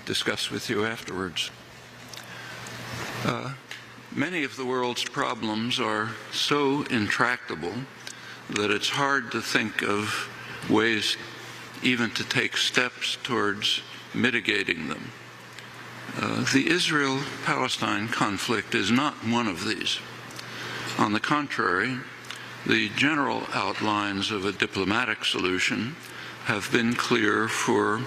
discuss with you afterwards. Many of the world's problems are so intractable that it's hard to think of ways even to take steps towards mitigating them. The Israel-Palestine conflict is not one of these. On the contrary, the general outlines of a diplomatic solution have been clear for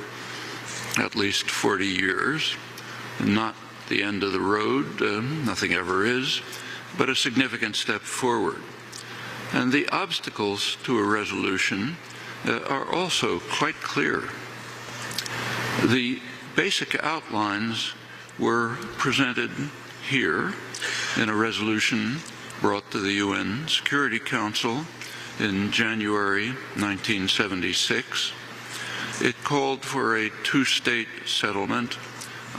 at least 40 years, not the end of the road, nothing ever is, but a significant step forward. And the obstacles to a resolution are also quite clear. The basic outlines were presented here in a resolution brought to the UN Security Council in January 1976. It called for a two-state settlement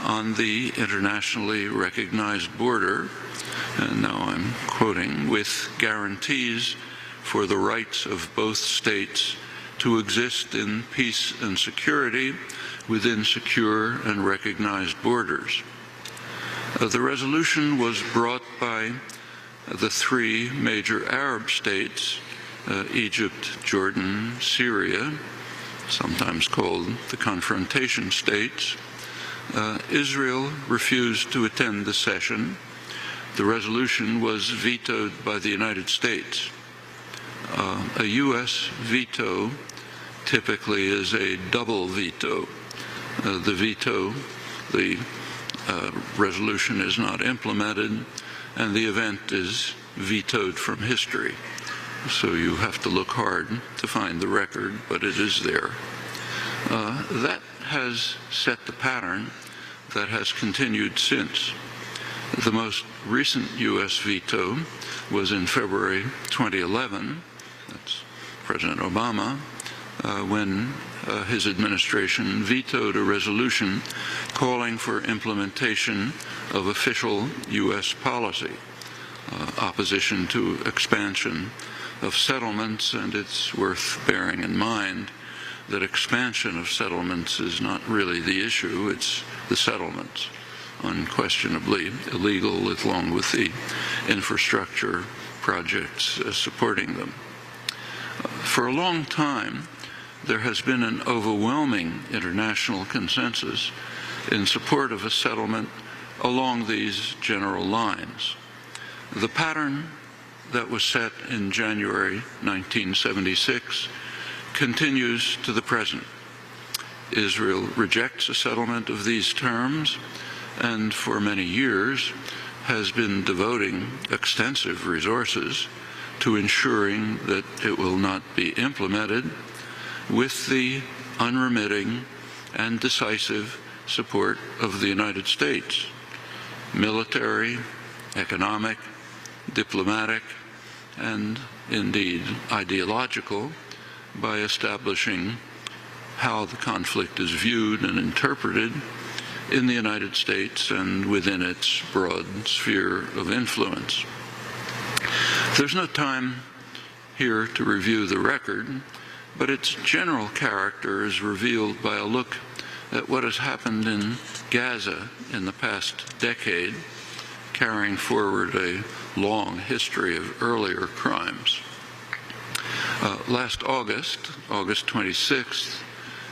on the internationally recognized border, and now I'm quoting, with guarantees for the rights of both states to exist in peace and security within secure and recognized borders. The resolution was brought by the three major Arab states, Egypt, Jordan, Syria, sometimes called the confrontation states. Israel refused to attend the session. The resolution was vetoed by the United States. A U.S. veto typically is a double veto. The resolution is not implemented, and the event is vetoed from history. So you have to look hard to find the record, but it is there. That has set the pattern that has continued since. The most recent U.S. veto was in February 2011. That's President Obama, when his administration vetoed a resolution calling for implementation of official U.S. policy, opposition to expansion of settlements, and it's worth bearing in mind that expansion of settlements is not really the issue, it's the settlements, unquestionably illegal, along with the infrastructure projects supporting them. For a long time, there has been an overwhelming international consensus in support of a settlement along these general lines. The pattern that was set in January 1976 continues to the present. Israel rejects a settlement of these terms and for many years has been devoting extensive resources to ensuring that it will not be implemented, with the unremitting and decisive support of the United States, military, economic, diplomatic, and indeed ideological, by establishing how the conflict is viewed and interpreted in the United States and within its broad sphere of influence. There's no time here to review the record, but its general character is revealed by a look at what has happened in Gaza in the past decade, carrying forward a long history of earlier crimes. Last August, August 26th,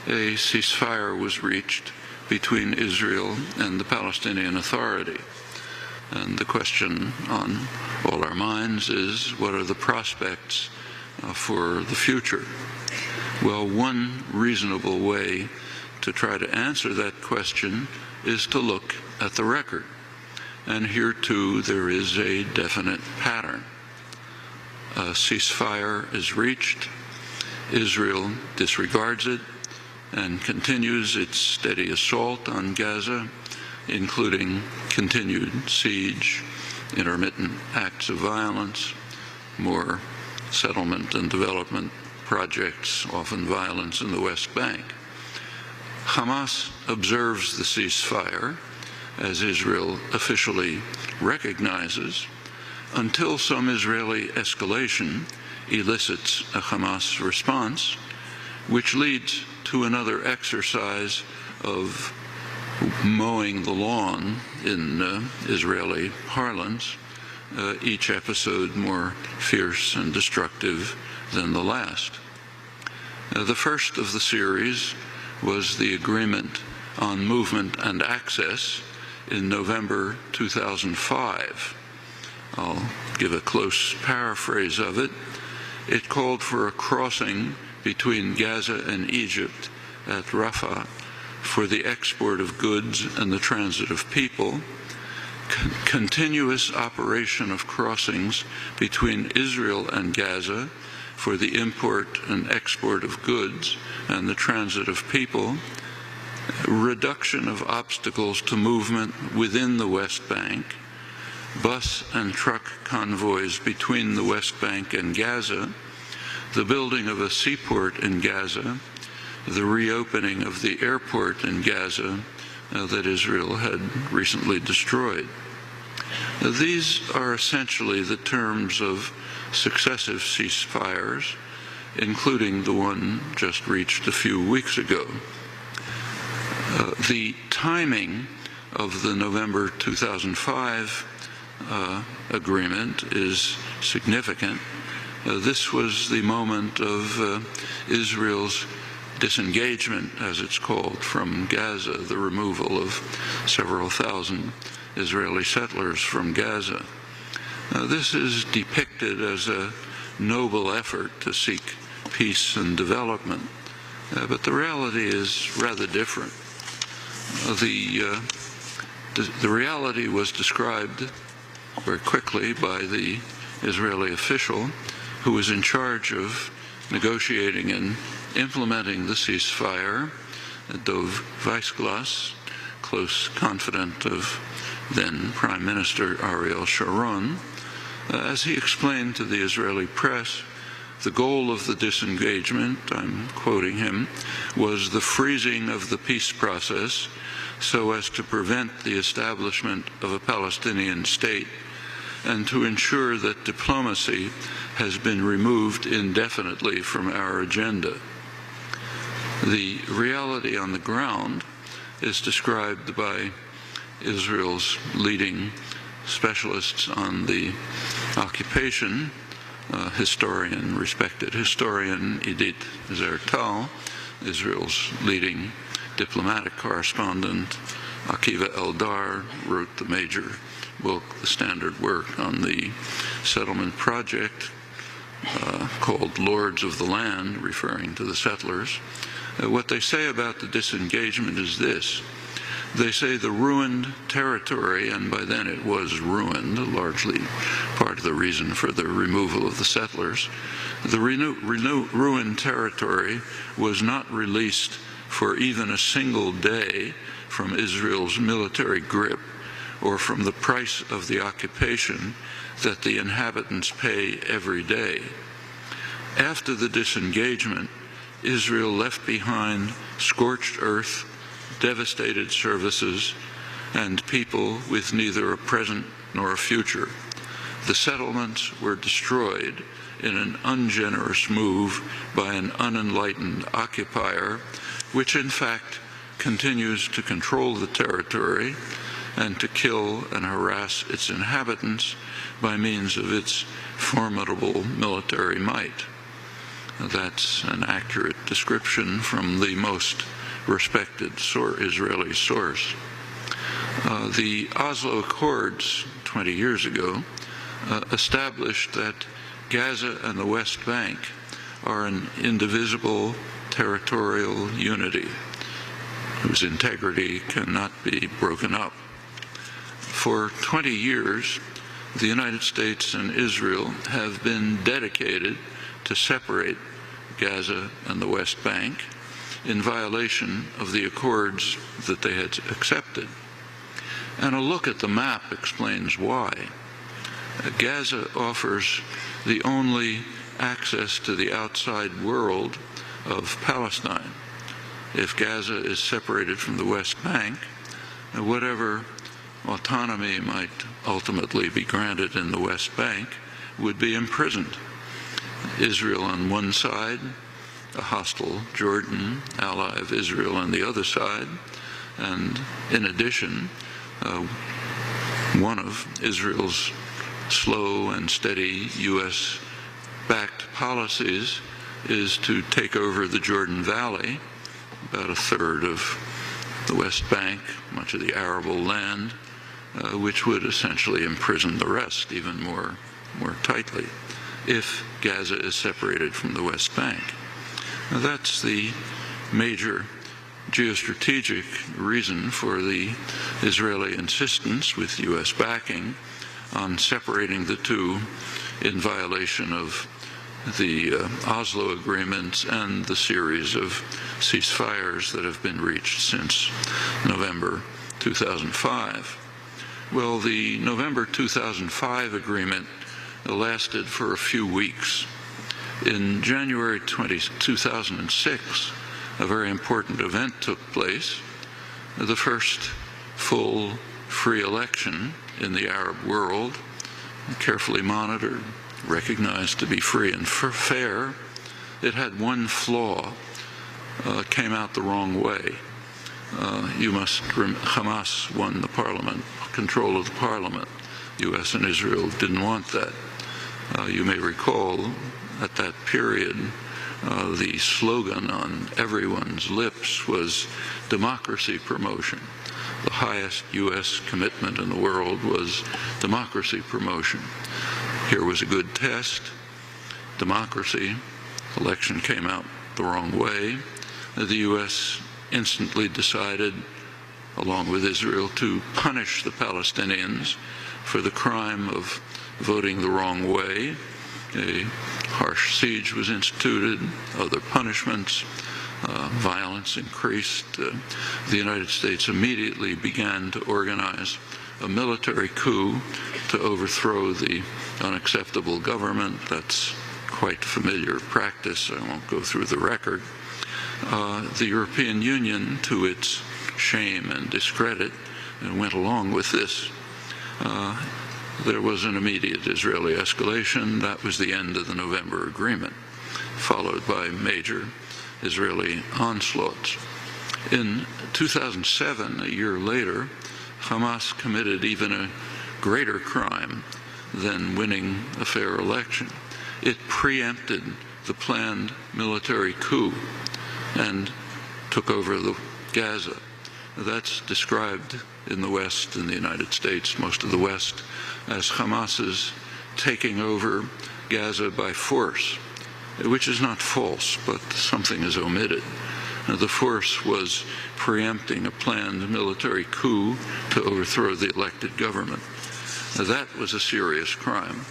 a ceasefire was reached between Israel and the Palestinian Authority. And the question on all our minds is, what are the prospects for the future? Well, one reasonable way to try to answer that question is to look at the record. And here, too, there is a definite pattern. A ceasefire is reached, Israel disregards it, and continues its steady assault on Gaza, including continued siege, intermittent acts of violence, more settlement and development projects, often violence in the West Bank. Hamas observes the ceasefire, as Israel officially recognizes, until some Israeli escalation elicits a Hamas response, which leads to another exercise of mowing the lawn in Israeli parlance, each episode more fierce and destructive than the last. The first of the series was the Agreement on Movement and Access in November 2005. I'll give a close paraphrase of it. It called for a crossing between Gaza and Egypt at Rafah for the export of goods and the transit of people, continuous operation of crossings between Israel and Gaza for the import and export of goods and the transit of people, reduction of obstacles to movement within the West Bank, bus and truck convoys between the West Bank and Gaza, the building of a seaport in Gaza, the reopening of the airport in Gaza that Israel had recently destroyed. These are essentially the terms of successive ceasefires, including the one just reached a few weeks ago. The timing of the November 2005 agreement is significant. This was the moment of Israel's disengagement, as it's called, from Gaza, the removal of several thousand Israeli settlers from Gaza. This is depicted as a noble effort to seek peace and development, but the reality is rather different. The reality was described very quickly by the Israeli official who was in charge of negotiating and implementing the ceasefire, Dov Weissglass, close confidant of then Prime Minister Ariel Sharon. As he explained to the Israeli press, the goal of the disengagement, I'm quoting him, was the freezing of the peace process so as to prevent the establishment of a Palestinian state and to ensure that diplomacy has been removed indefinitely from our agenda. The reality on the ground is described by Israel's leading specialists on the occupation, respected historian Idit Zertal, Israel's leading diplomatic correspondent Akiva Eldar wrote the major book, the standard work on the settlement project called Lords of the Land, referring to the settlers. What they say about the disengagement is this. They say the ruined territory, and by then it was ruined, largely part of the reason for the removal of the settlers, the ruined territory was not released for even a single day from Israel's military grip or from the price of the occupation that the inhabitants pay every day. After the disengagement, Israel left behind scorched earth, devastated services, and people with neither a present nor a future. The settlements were destroyed in an ungenerous move by an unenlightened occupier, which in fact continues to control the territory and to kill and harass its inhabitants by means of its formidable military might. That's an accurate description from the most respected Israeli source. The Oslo Accords 20 years ago established that Gaza and the West Bank are an indivisible territorial unity whose integrity cannot be broken up. For 20 years, the United States and Israel have been dedicated to separate Gaza and the West Bank in violation of the accords that they had accepted. And a look at the map explains why. Gaza offers the only access to the outside world of Palestine. If Gaza is separated from the West Bank, whatever autonomy might ultimately be granted in the West Bank would be imprisoned. Israel on one side, a hostile Jordan, ally of Israel on the other side, And in addition, one of Israel's slow and steady U.S.-backed policies is to take over the Jordan Valley, about a third of the West Bank, much of the arable land, which would essentially imprison the rest even more tightly if Gaza is separated from the West Bank. Now, that's the major geostrategic reason for the Israeli insistence, with U.S. backing, on separating the two in violation of the Oslo agreements and the series of ceasefires that have been reached since November 2005. Well, the November 2005 agreement lasted for a few weeks. In January 2006, a very important event took place, the first full free election in the Arab world, carefully monitored, recognized to be free and fair. It had one flaw, came out the wrong way. Hamas won the parliament, control of the parliament. U.S. and Israel didn't want that. You may recall at that period, the slogan on everyone's lips was democracy promotion. The highest U.S. commitment in the world was democracy promotion. Here was a good test. Democracy. Election came out the wrong way. The U.S. instantly decided, along with Israel, to punish the Palestinians for the crime of voting the wrong way. A harsh siege was instituted, other punishments, violence increased. The United States immediately began to organize a military coup to overthrow the unacceptable government. That's quite familiar practice. I won't go through the record. The European Union, to its shame and discredit, went along with this. There was an immediate Israeli escalation. That was the end of the November agreement, followed by major Israeli onslaughts. In 2007, a year later, Hamas committed even a greater crime than winning a fair election. It preempted the planned military coup and took over Gaza. That's described in the West, in the United States, most of the West, as Hamas's taking over Gaza by force, which is not false, but something is omitted. The force was preempting a planned military coup to overthrow the elected government. That was a serious crime.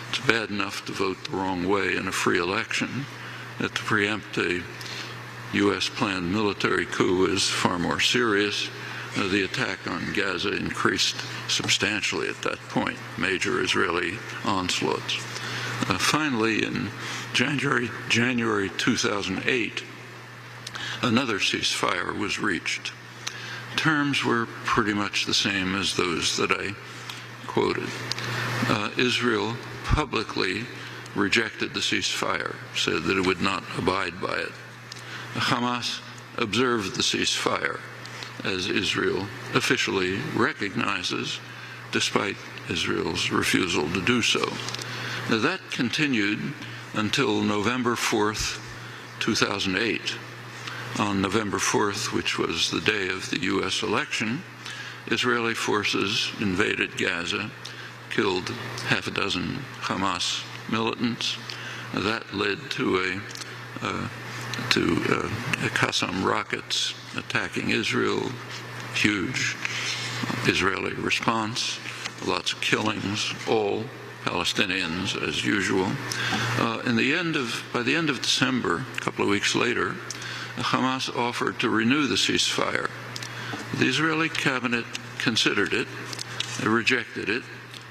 It's bad enough to vote the wrong way in a free election. To preempt a U.S. planned military coup is far more serious. The attack on Gaza increased substantially at that point, major Israeli onslaughts. Finally, in January 2008, another ceasefire was reached. Terms were pretty much the same as those that I quoted. Israel publicly rejected the ceasefire, said that it would not abide by it. Hamas observed the ceasefire, as Israel officially recognizes, despite Israel's refusal to do so. That continued until November 4th, 2008. On November 4th, which was the day of the U.S. election, Israeli forces invaded Gaza, killed half a dozen Hamas militants. That led to Qassam rockets attacking Israel, huge Israeli response, lots of killings, all Palestinians as usual. By the end of December, a couple of weeks later, Hamas offered to renew the ceasefire. The Israeli cabinet considered it, rejected it.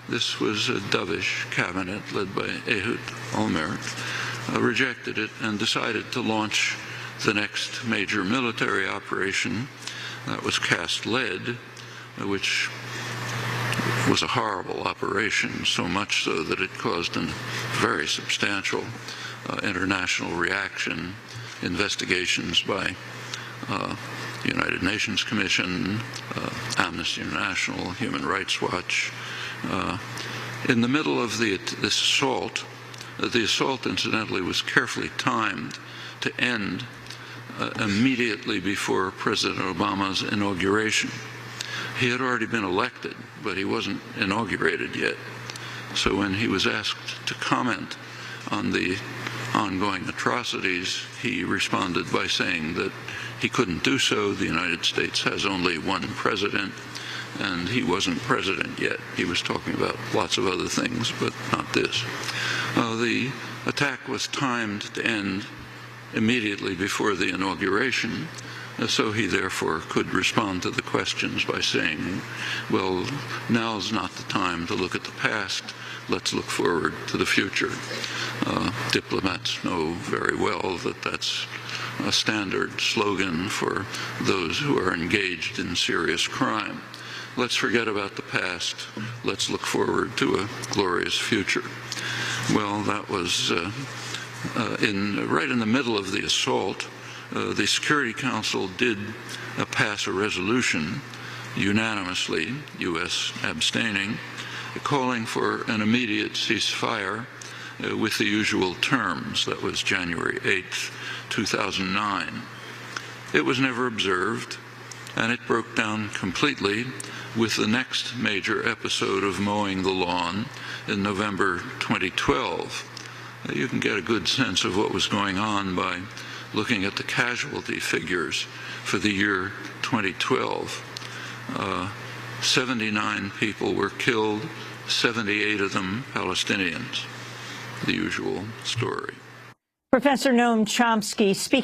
This was a dovish cabinet led by Ehud Olmert, rejected it and decided to launch the next major military operation. That was Cast Lead, which was a horrible operation, so much so that it caused a very substantial international reaction, investigations by the United Nations Commission, Amnesty International, Human Rights Watch. In the middle of this assault, the assault, incidentally, was carefully timed to end immediately before President Obama's inauguration. He had already been elected, but he wasn't inaugurated yet. So when he was asked to comment on the ongoing atrocities, he responded by saying that he couldn't do so. The United States has only one president, and he wasn't president yet. He was talking about lots of other things, but not this. The attack was timed to end immediately before the inauguration, so he therefore could respond to the questions by saying, well, now's not the time to look at the past, let's look forward to the future. Diplomats know very well that that's a standard slogan for those who are engaged in serious crime. Let's forget about the past, let's look forward to a glorious future. Well, that was right in the middle of the assault. The Security Council did pass a resolution unanimously, U.S. abstaining, calling for an immediate ceasefire with the usual terms. That was January 8th, 2009. It was never observed, and it broke down completely with the next major episode of mowing the lawn in November 2012. You can get a good sense of what was going on by looking at the casualty figures for the year 2012. 79 people were killed, 78 of them Palestinians. The usual story. Professor Noam Chomsky speaking.